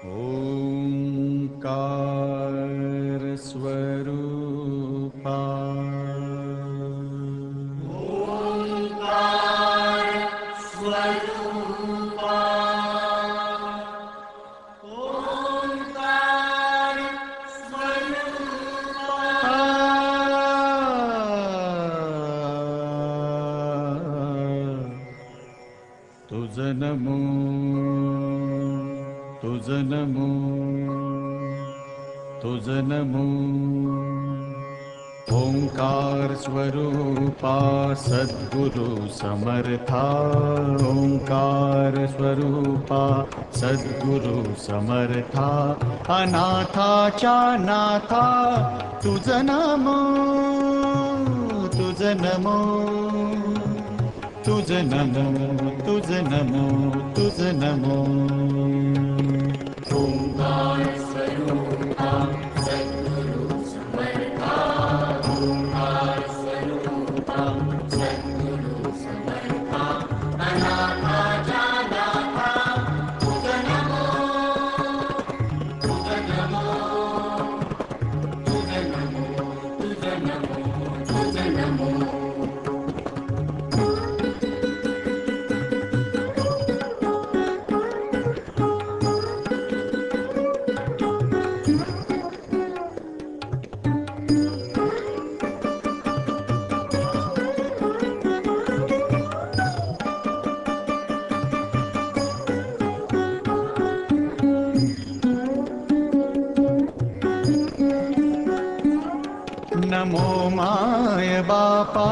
ओंकार स्वरूपा ओंकार स्वरूपा ओंकार स्वरूपा तुझ नमो तुझ नमो तुझ नमो ओंकार स्वरूपा सद्गुरु समर्था ओंकार स्वरूपा सद्गुरु समर्था अनाथाच्या नाथा तुझ नमो तुझ नमो तुझ नमो तुझ नमो तुझ नमो ओंकार स्वरूपा सद्गुरु समर्था ओंकार स्वरूपा सद्गुरु समर्था अनाथाच्या नाथा तुझ नमो तुझ नमो तुझ नमो तुझ नमो तुझ नमो नमो माय बापा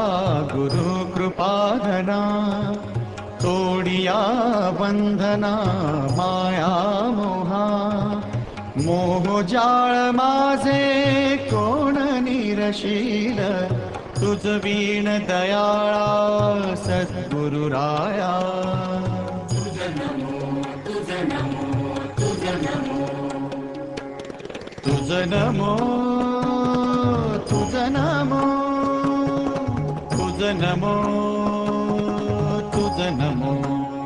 गुरु कृपाधना तोडिया बंधना माया मोहा मोहजाळ माझे कोण निरशील तुझ वीण दयाळा सद्गुरुराया तुझ नमो तुझ नमो तुझ नमो तुझ नमो तुझ नमो तुझ नमो तुझ नमो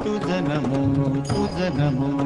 तुझ नमो तुझ नमो